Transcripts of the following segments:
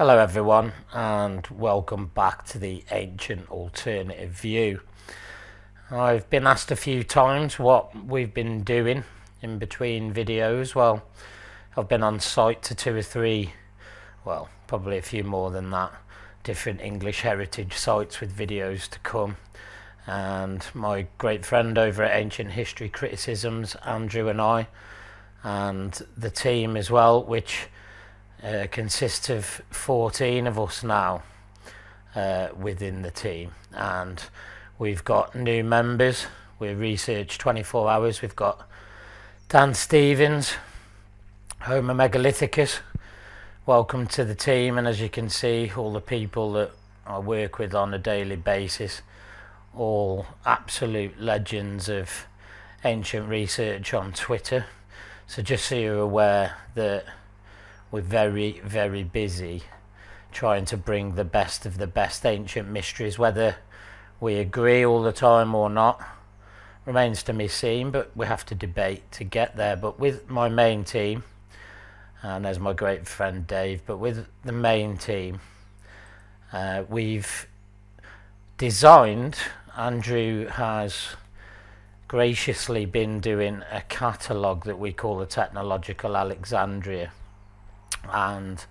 Hello everyone, and welcome back to the Ancient Alternative View. I've been asked a few times what we've been doing in between videos. Well, I've been on site to 2 or 3, well, probably a few more than that, different English heritage sites with videos to come. And my great friend over at Ancient History Criticisms, Andrew, and I, and the team as well, which consists of 14 of us now within the team, and we've got new members. We're Research 24 Hours. We've got Dan Stevens, HOMOMEGALITHICA. Welcome to the team, and as you can see, all the people that I work with on a daily basis, all absolute legends of ancient research on Twitter. So just so you're aware that we're very, very busy trying to bring the best of the best ancient mysteries. Whether we agree all the time or not remains to be seen, but we have to debate to get there. But with my main team, and there's my great friend Dave, but with the main team, we've designed, Andrew has graciously been doing a catalogue that we call the Technological Alexandria. And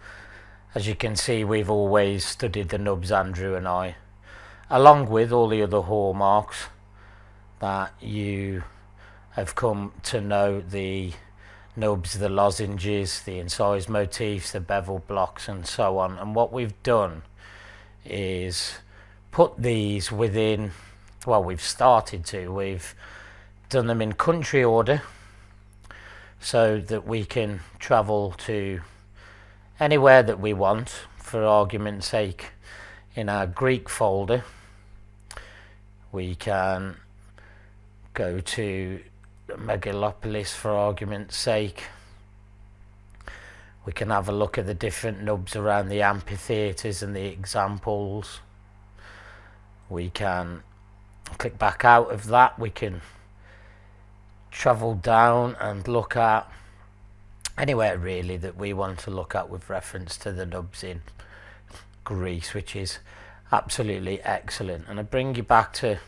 as you can see, we've always studied the Nubs, Andrew and I, along with all the other hallmarks that you have come to know: the Nubs, the lozenges, the incised motifs, the bevel blocks, and so on. And what we've done is put these within, well, we've done them in country order so that we can travel to anywhere that we want. For argument's sake, in our Greek folder, we can go to Megalopolis for argument's sake. We can have a look at the different nubs around the amphitheatres and the examples. We can click back out of that. We can travel down and look at anywhere really that we want to look at with reference to the nubs in Greece, which is absolutely excellent. And I bring you back to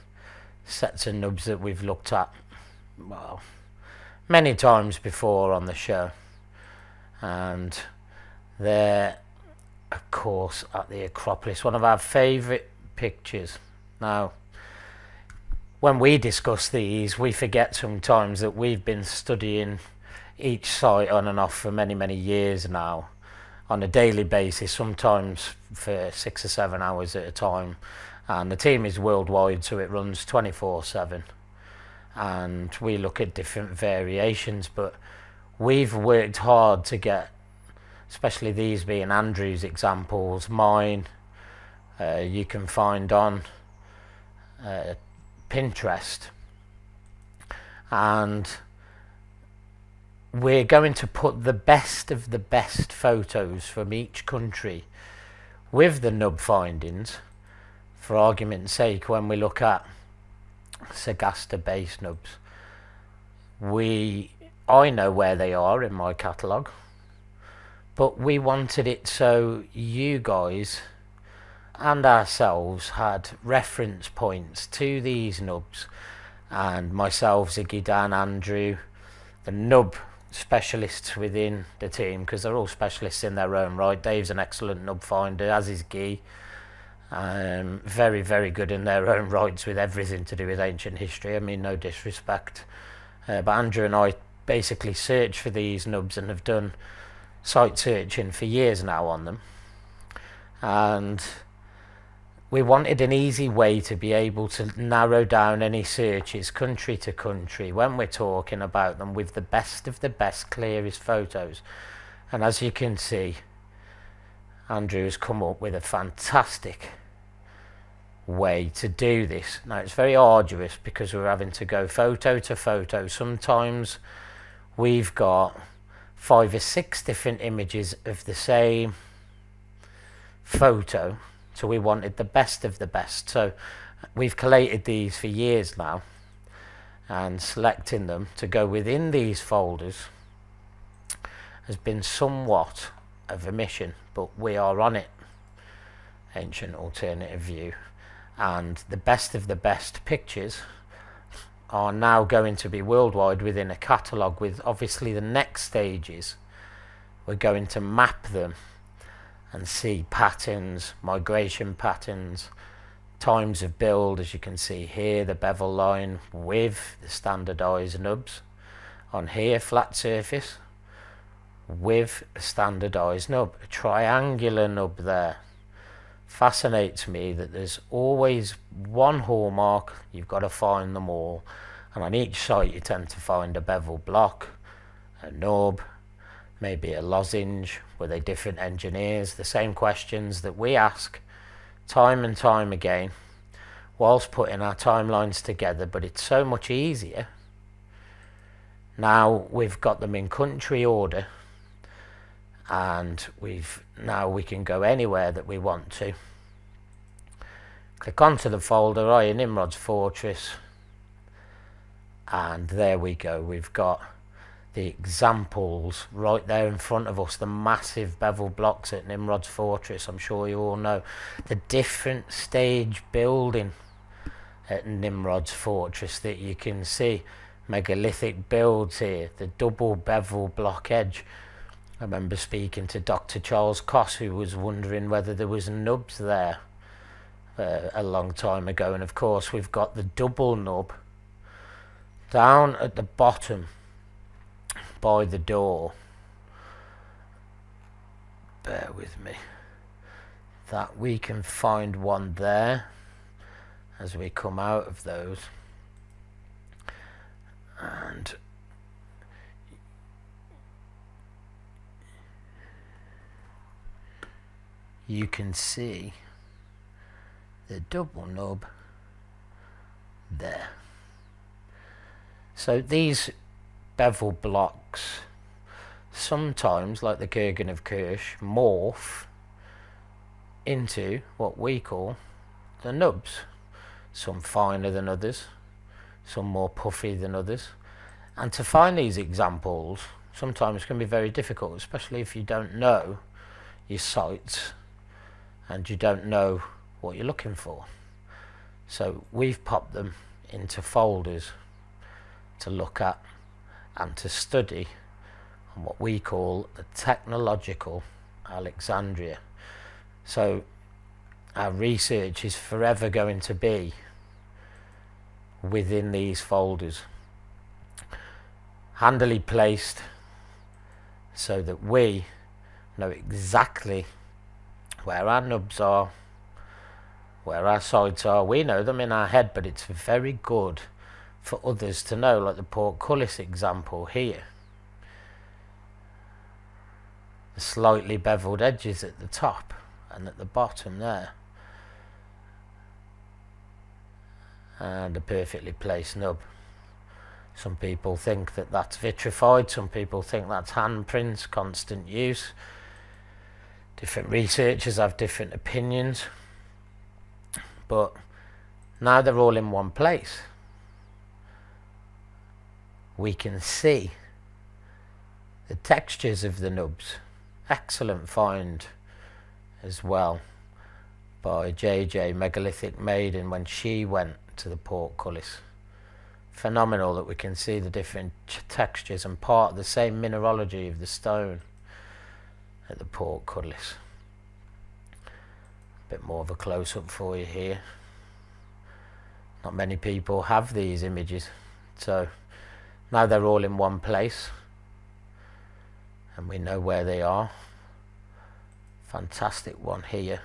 sets of nubs that we've looked at, well, many times before on the show, and they're of course at the Acropolis, one of our favourite pictures. Now, when we discuss these, we forget sometimes that we've been studying each site on and off for many years now, on a daily basis, sometimes for 6 or 7 hours at a time. And the team is worldwide, so it runs 24/7, and we look at different variations. But we've worked hard to get, especially these being Andrew's examples, mine you can find on Pinterest, and we're going to put the best of the best photos from each country with the nub findings. For argument's sake, when we look at Sagasta base nubs, I know where they are in my catalogue, but we wanted it so you guys and ourselves had reference points to these nubs, and myself, Ziggy, Dan, Andrew, the nub specialists within the team, because they're all specialists in their own right. Dave's an excellent nub finder, as is Guy. Very good in their own rights with everything to do with ancient history. I mean, no disrespect, but Andrew and I basically search for these nubs and have done site searching for years now on them, and we wanted an easy way to be able to narrow down any searches country to country when we're talking about them with the best of the best, clearest photos. And as you can see, Andrew has come up with a fantastic way to do this. Now, it's very arduous because we're having to go photo to photo. Sometimes we've got 5 or 6 different images of the same photo, so we wanted the best of the best. So we've collated these for years now, and selecting them to go within these folders has been somewhat of emission, but we are on it. Ancient alternative view, and the best of the best pictures are now going to be worldwide within a catalogue, with obviously the next stages we're going to map them and see patterns, migration patterns, times of build, as you can see here, the bevel line with the standardized nubs on here, flat surface with a standardized nub, a triangular nub there. Fascinates me that there's always one hallmark, you've got to find them all, and on each site you tend to find a bevel block, a nub, maybe a lozenge. Were they different engineers? The same questions that we ask time and time again whilst putting our timelines together, but it's so much easier now. We've got them in country order, and now we can go anywhere that we want to. Click onto the folder, Nimrod's Fortress, and there we go. We've got the examples right there in front of us, the massive bevel blocks at Nimrod's Fortress. I'm sure you all know the different stage building at Nimrod's Fortress that you can see. Megalithic builds here, the double bevel block edge. I remember speaking to Dr. Charles Koss, who was wondering whether there was nubs there a long time ago, and of course we've got the double nub down at the bottom by the door. Bear with me, that we can find one there as we come out of those, and you can see the double nub there. So these bevel blocks sometimes, like the Kurgan of Kirsch, morph into what we call the nubs. Some finer than others, some more puffy than others, and to find these examples sometimes can be very difficult, especially if you don't know your sites and you don't know what you're looking for. So we've popped them into folders to look at and to study on what we call the technological Alexandria. So our research is forever going to be within these folders, handily placed so that we know exactly where our nubs are, where our sites are. We know them in our head, but it's very good for others to know, like the portcullis example here. The slightly beveled edges at the top and at the bottom there, and a perfectly placed nub. Some people think that that's vitrified, some people think that's handprints, constant use. Different researchers have different opinions, but now they're all in one place. We can see the textures of the nubs. Excellent find as well by JJ Megalithic Maiden when she went to the portcullis. Phenomenal that we can see the different textures and part of the same mineralogy of the stone at the portcullis. A bit more of a close-up for you here. Not many people have these images, so now they're all in one place and we know where they are. Fantastic one here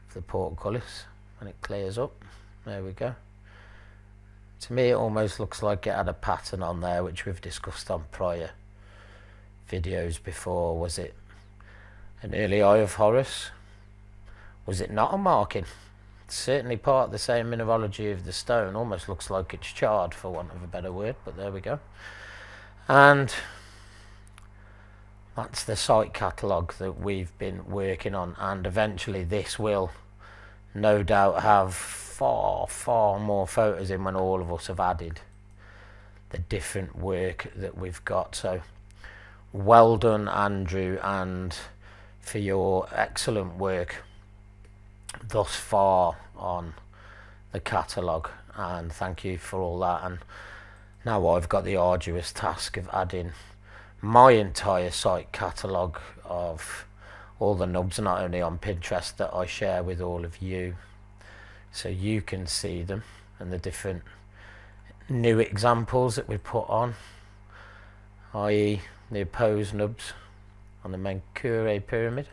of the portcullis when it clears up. There we go. To me it almost looks like it had a pattern on there, which we've discussed on prior videos before. Was it an early Eye of Horus? Was it not a marking? It's certainly part of the same mineralogy of the stone. Almost looks like it's charred, for want of a better word, but there we go. And that's the site catalogue that we've been working on, and eventually this will no doubt have far more photos in when all of us have added the different work that we've got. So well done, Andrew, and for your excellent work thus far on the catalogue, and thank you for all that. And now I've got the arduous task of adding my entire site catalogue of all the nubs, not only on Pinterest, that I share with all of you, so you can see them and the different new examples that we put on, i.e. the opposed nubs on the Mercury pyramid.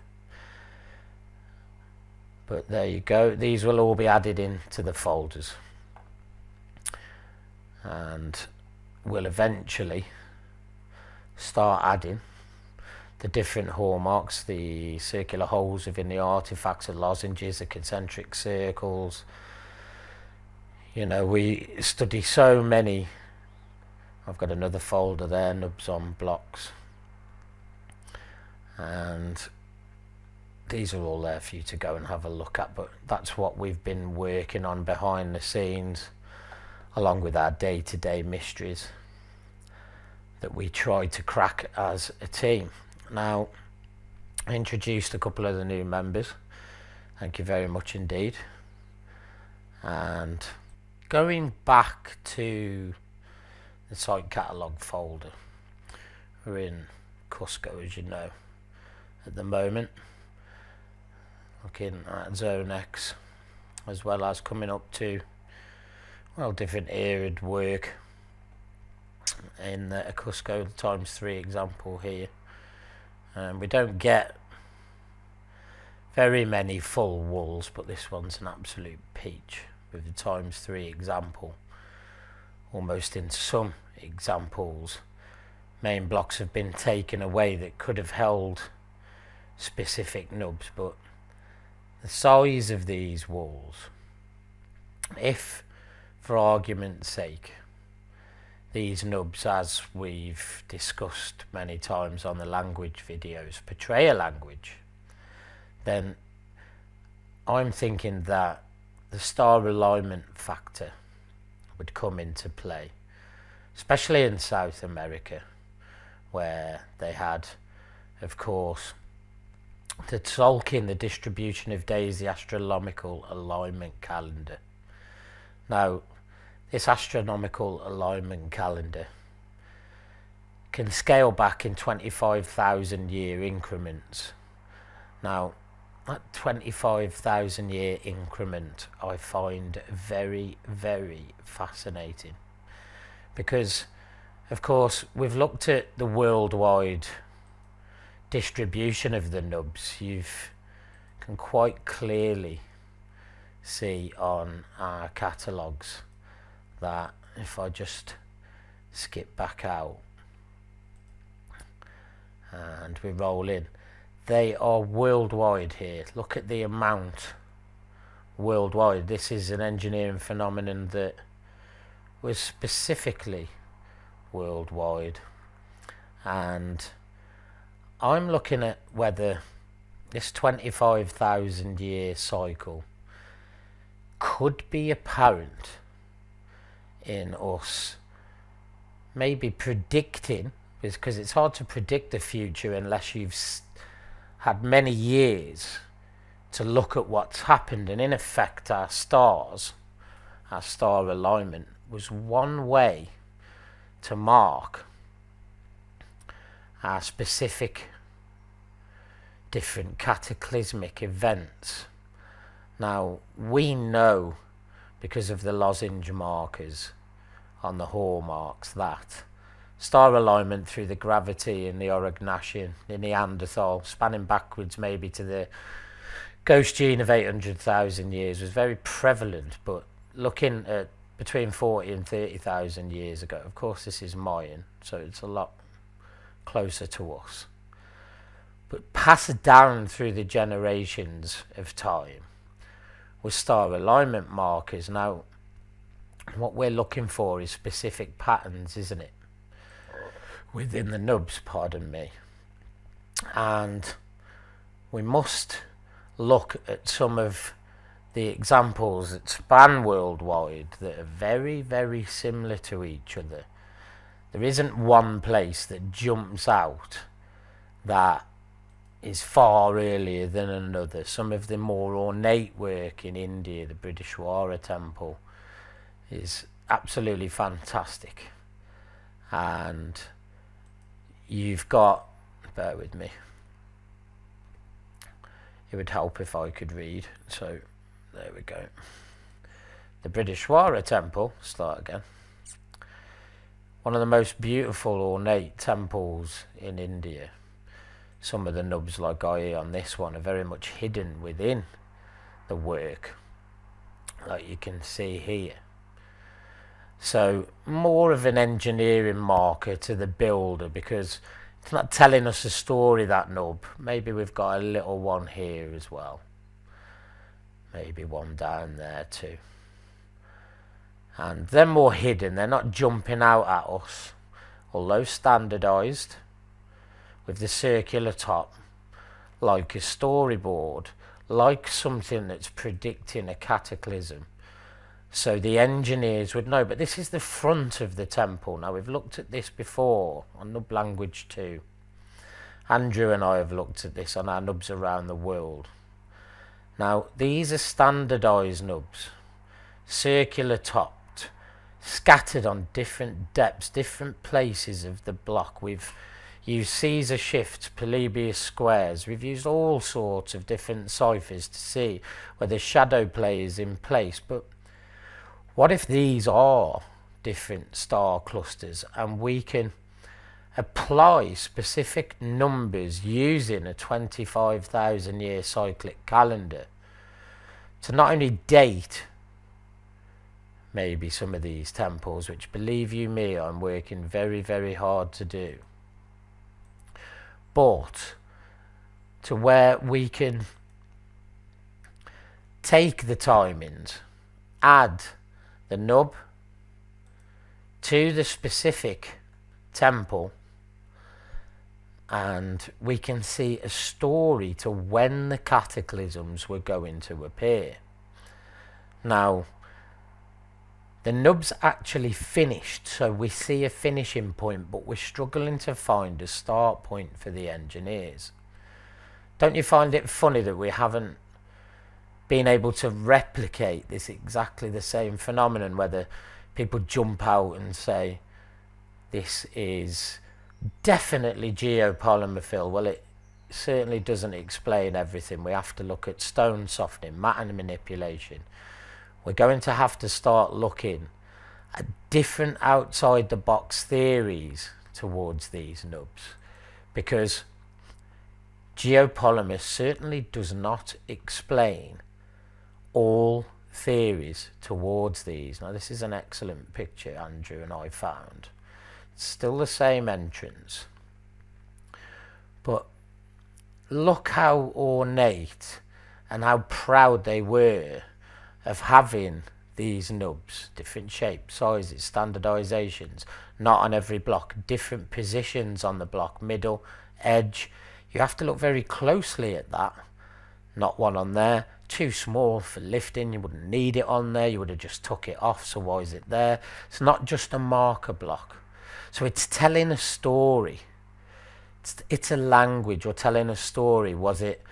But there you go, these will all be added into the folders, and we'll eventually start adding the different hallmarks, the circular holes within the artifacts, the lozenges, the concentric circles. You know, we study so many. I've got another folder there, nubs on blocks, and these are all there for you to go and have a look at. But that's what we've been working on behind the scenes, along with our day-to-day mysteries that we try to crack as a team. Now, I introduced a couple of the new members, thank you very much indeed. And going back to the site catalogue folder, we're in Cusco, as you know, at the moment, looking at Zone X, as well as coming up to, well, different arid work in the Cusco ×3 example here. We don't get very many full wools, but this one's an absolute peach with the ×3 example. Almost in some examples, main blocks have been taken away that could have held specific nubs, but the size of these walls, if for argument's sake these nubs, as we've discussed many times on the language videos, portray a language, then I'm thinking that the star alignment factor would come into play, especially in South America, where they had, of course, the Tzolk'in, the distribution of days, the astronomical alignment calendar. Now, this astronomical alignment calendar can scale back in 25,000 year increments. Now, that 25,000 year increment I find very, very fascinating, because, of course, we've looked at the worldwide distribution of the nubs. You can quite clearly see on our catalogues that if I just skip back out and we roll in, they are worldwide here. Look at the amount worldwide. This is an engineering phenomenon that was specifically worldwide, and I'm looking at whether this 25,000 year cycle could be apparent in us maybe predicting, because it's hard to predict the future unless you've had many years to look at what's happened. And in effect, our stars, our star alignment, was one way to mark our specific different cataclysmic events. Now, we know, because of the lozenge markers on the hallmarks, that star alignment through the gravity in the Aurignacian, the Neanderthal, spanning backwards maybe to the ghost gene of 800,000 years, was very prevalent. But looking at between 40 and 30,000 years ago, of course this is Mayan, so it's a lot closer to us, but passed down through the generations of time with star alignment markers. Now, what we're looking for is specific patterns, isn't it, within the nubs, pardon me. And we must look at some of the examples that span worldwide that are very, very similar to each other. There isn't one place that jumps out that is far earlier than another. Some of the more ornate work in India, the Brideshwara temple, is absolutely fantastic. And you've got, bear with me, it would help if I could read, so there we go. The Brideshwara temple, start again, one of the most beautiful ornate temples in India. Some of the nubs like I on this one are very much hidden within the work, like you can see here. So more of an engineering marker to the builder, because it's not telling us a story, that nub. Maybe we've got a little one here as well. Maybe one down there too. And they're more hidden, they're not jumping out at us. Although standardized with the circular top, like a storyboard, like something that's predicting a cataclysm. So the engineers would know. But this is the front of the temple. Now, we've looked at this before on Nub Language 2. Andrew and I have looked at this on our nubs around the world. Now, these are standardized nubs, circular topped, scattered on different depths, different places of the block. We've used Caesar shifts, Polybius squares. We've used all sorts of different ciphers to see where the shadow play is in place. But what if these are different star clusters and we can apply specific numbers using a 25,000 year cyclic calendar to not only date maybe some of these temples, which, believe you me, I'm working very, very hard to do, but to where we can take the timings, add the nub to the specific temple, and we can see a story to when the cataclysms were going to appear. Now, the nub's actually finished, so we see a finishing point, but we're struggling to find a start point for the engineers. Don't you find it funny that we haven't been able to replicate this exactly the same phenomenon, whether people jump out and say this is definitely geopolymer fill? Well, it certainly doesn't explain everything. We have to look at stone softening, matter manipulation. We're going to have to start looking at different outside the box theories towards these nubs, because geopolymer certainly does not explain all theories towards these. Now, this is an excellent picture Andrew and I found. It's still the same entrance, but look how ornate and how proud they were of having these nubs, different shapes, sizes, standardizations, not on every block, different positions on the block, middle, edge. You have to look very closely at that. Not one on there, too small for lifting, you wouldn't need it on there, you would have just took it off, so why is it there? It's not just a marker block. So it's telling a story. It's a language, or telling a story. Was it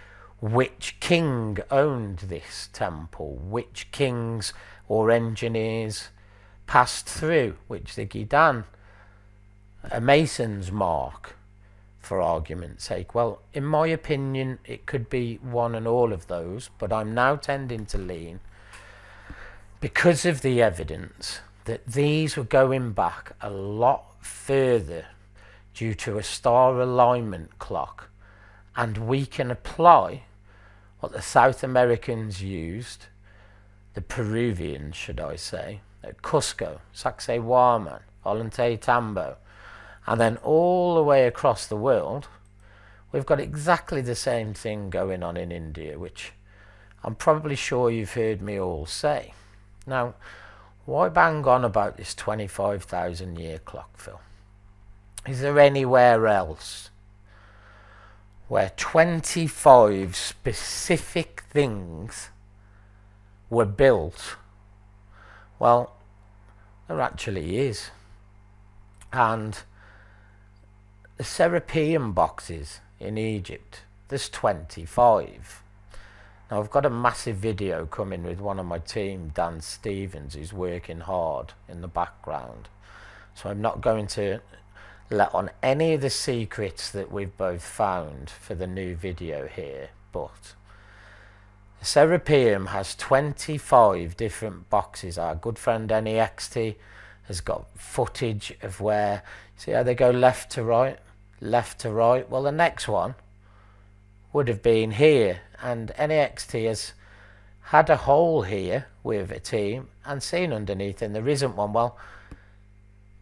which king owned this temple? Which kings or engineers passed through? Which the Gidan, a mason's mark, for argument's sake? Well, in my opinion, it could be one and all of those, but I'm now tending to lean, because of the evidence, that these were going back a lot further due to a star alignment clock, and we can apply what the South Americans used, the Peruvians should I say, at Cusco, Sacsayhuaman, Ollantaytambo, and then all the way across the world. We've got exactly the same thing going on in India, which I'm probably sure you've heard me all say. Now, why bang on about this 25,000 year clock, Phil? Is there anywhere else where 25 specific things were built? Well, there actually is. And the Serepeum boxes in Egypt. There's 25. Now I've got a massive video coming with one of my team, Dan Stevens, who's working hard in the background. So I'm not going to let on any of the secrets that we've both found for the new video here, but Serepeum has 25 different boxes. Our good friend NEXT has got footage of where, see how they go left to right, left to right. Well, the next one would have been here, and NEXT has had a hole here with a team and seen underneath, and there isn't one. Well,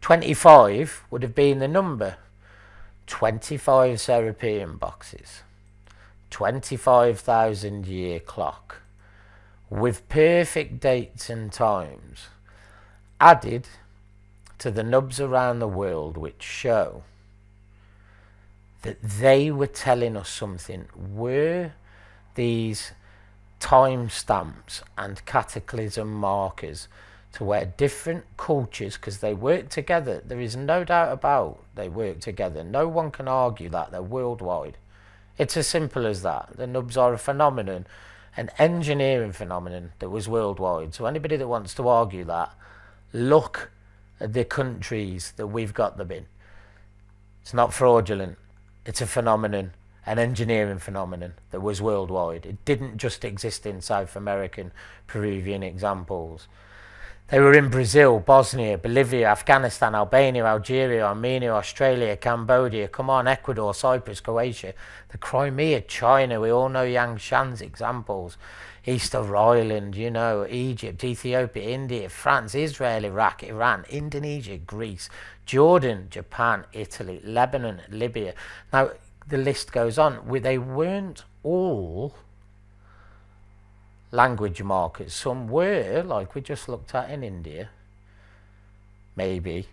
25 would have been the number. 25 Serepeum boxes. 25,000 year clock with perfect dates and times added to the nubs around the world, which show that they were telling us something. Were these timestamps and cataclysm markers to where different cultures, because they work together, there is no doubt about they work together, no one can argue that, they're worldwide. It's as simple as that. The nubs are a phenomenon, an engineering phenomenon that was worldwide. So anybody that wants to argue that, look at the countries that we've got them in. It's not fraudulent. It's a phenomenon, an engineering phenomenon that was worldwide. It didn't just exist in South American, Peruvian examples. They were in Brazil, Bosnia, Bolivia, Afghanistan, Albania, Algeria, Armenia, Australia, Cambodia, come on, Ecuador, Cyprus, Croatia, the Crimea, China, we all know Yang Shan's examples, Easter Island, you know, Egypt, Ethiopia, India, France, Israel, Iraq, Iran, Indonesia, Greece, Jordan, Japan, Italy, Lebanon, Libya. Now, the list goes on. They weren't all language markers. Some were, like we just looked at in India. Maybe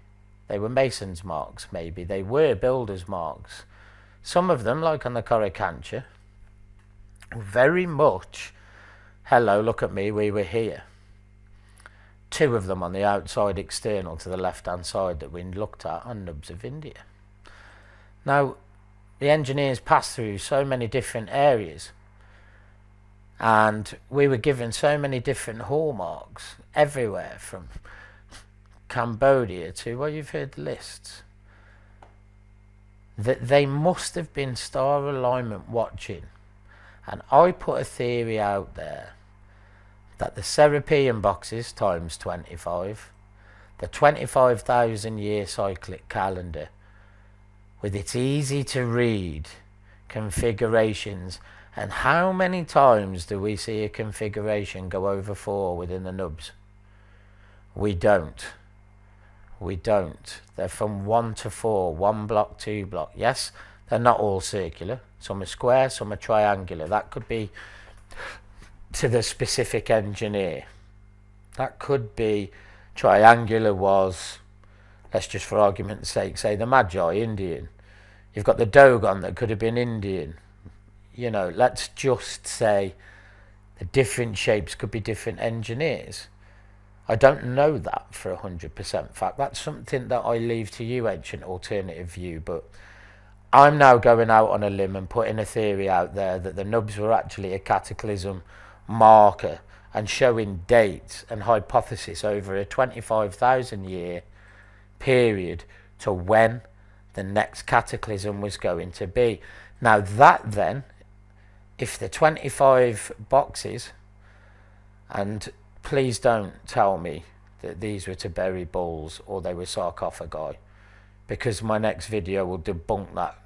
they were masons marks. Maybe they were builders marks. Some of them, like on the Coricancha, very much, hello, look at me, we were here. Two of them on the outside external to the left hand side that we looked at on Nubs of India. Now, the engineers passed through so many different areas, and we were given so many different hallmarks everywhere, from Cambodia to, well, you've heard the lists, that they must have been star alignment watching. And I put a theory out there that the Serepeum boxes times 25, the 25,000 year cyclic calendar with its easy to read configurations. And how many times do we see a configuration go over 4 within the nubs? We don't. We don't. They're from 1 to 4, 1 block, 2 block. Yes, they're not all circular. Some are square, some are triangular. That could be to the specific engineer. That could be triangular was, let's just for argument's sake say the Magi, Indian. You've got the Dogon that could have been Indian. You know, let's just say the different shapes could be different engineers. I don't know that for 100% fact. That's something that I leave to you, Ancient Alternative View. But I'm now going out on a limb and putting a theory out there that the nubs were actually a cataclysm marker and showing dates and hypothesis over a 25,000 year period to when the next cataclysm was going to be. Now that then, if the 25 boxes, and please don't tell me that these were to bury bulls or they were sarcophagi, because my next video will debunk that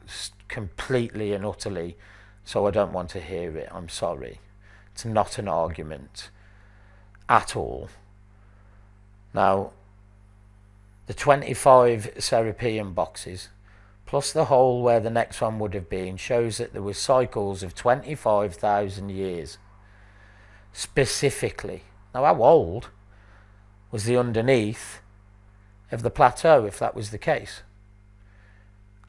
completely and utterly, so I don't want to hear it. I'm sorry. It's not an argument at all. Now, the 25 Serepeum boxes plus the hole where the next one would have been shows that there were cycles of 25,000 years specifically. Now, how old was the underneath of the plateau if that was the case?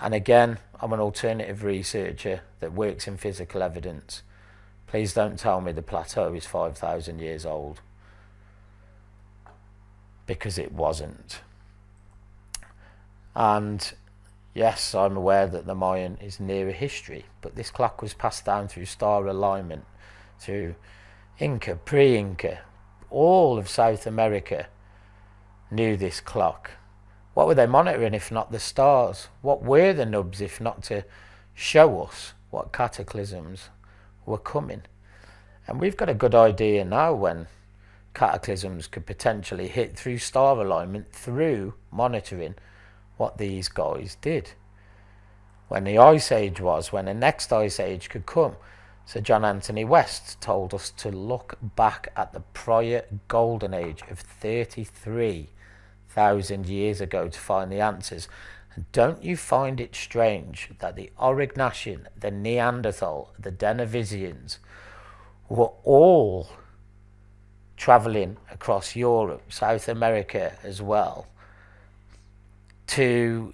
And again, I'm an alternative researcher that works in physical evidence. Please don't tell me the plateau is 5,000 years old, because it wasn't. And Yes, I'm aware that the Mayan is nearer history, but this clock was passed down through star alignment to Inca, pre-Inca. All of South America knew this clock. What were they monitoring if not the stars? What were the nubs if not to show us what cataclysms were coming? And we've got a good idea now when cataclysms could potentially hit through star alignment through monitoring what these guys did. When the Ice Age was, when the next Ice Age could come. Sir John Anthony West told us to look back at the prior golden age of 33,000 years ago to find the answers. And don't you find it strange that the Aurignacian, the Neanderthal, the Denisovans were all travelling across Europe, South America as well, to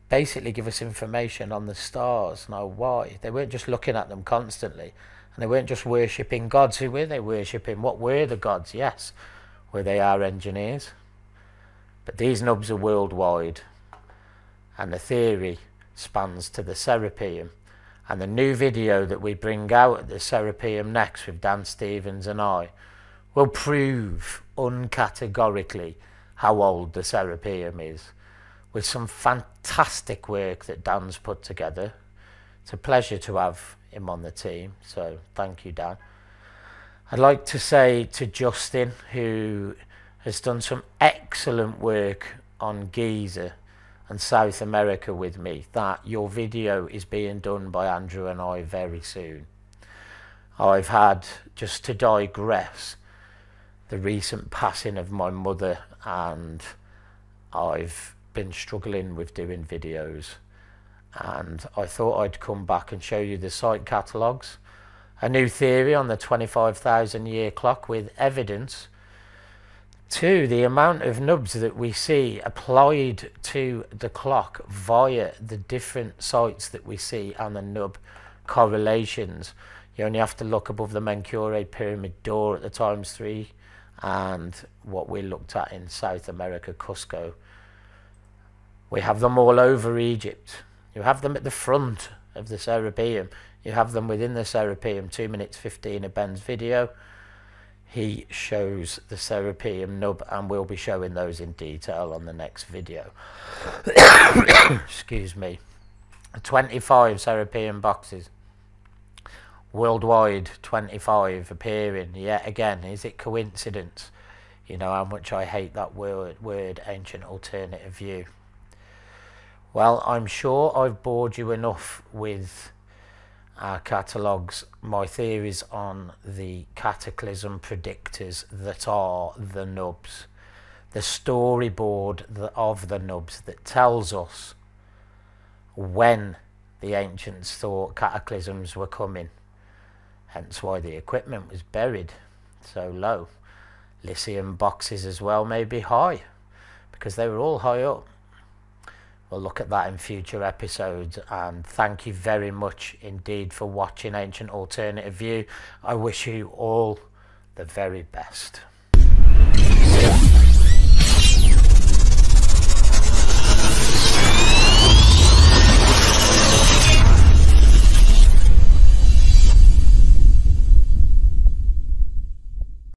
basically give us information on the stars? Now, why? They weren't just looking at them constantly, and they weren't just worshipping gods. Who were they worshipping? What were the gods? Yes, were they our engineers? But these nubs are worldwide, and the theory spans to the Serepeum. And the new video that we bring out at the Serepeum next with Dan Stevens and I will prove uncategorically how old the Serepeum is, with some fantastic work that Dan's put together. It's a pleasure to have him on the team, so thank you, Dan. I'd like to say to Justin, who has done some excellent work on Giza and South America with me, that your video is being done by Andrew and I very soon. I've had, just to digress, the recent passing of my mother, and I've been struggling with doing videos, and I thought I'd come back and show you the site catalogues, a new theory on the 25,000 year clock with evidence to the amount of nubs that we see applied to the clock via the different sites that we see and the nub correlations. You only have to look above the Menkure pyramid door at the ×3 and what we looked at in South America, Cusco. We have them all over Egypt. You have them at the front of the Serepeum. You have them within the Serepeum. 2 minutes 15 of Ben's video. He shows the Serepeum nub, and we'll be showing those in detail on the next video. Excuse me. 25 Serepeum boxes. Worldwide, 25 appearing. Yet again, is it coincidence? You know how much I hate that word ancient alternative view. Well, I'm sure I've bored you enough with our catalogues, my theories on the cataclysm predictors that are the nubs, the storyboard of the nubs that tells us when the ancients thought cataclysms were coming, hence why the equipment was buried so low. Lithium boxes as well may be high, because they were all high up. We'll look at that in future episodes, and thank you very much indeed for watching Ancient Alternative View. I wish you all the very best.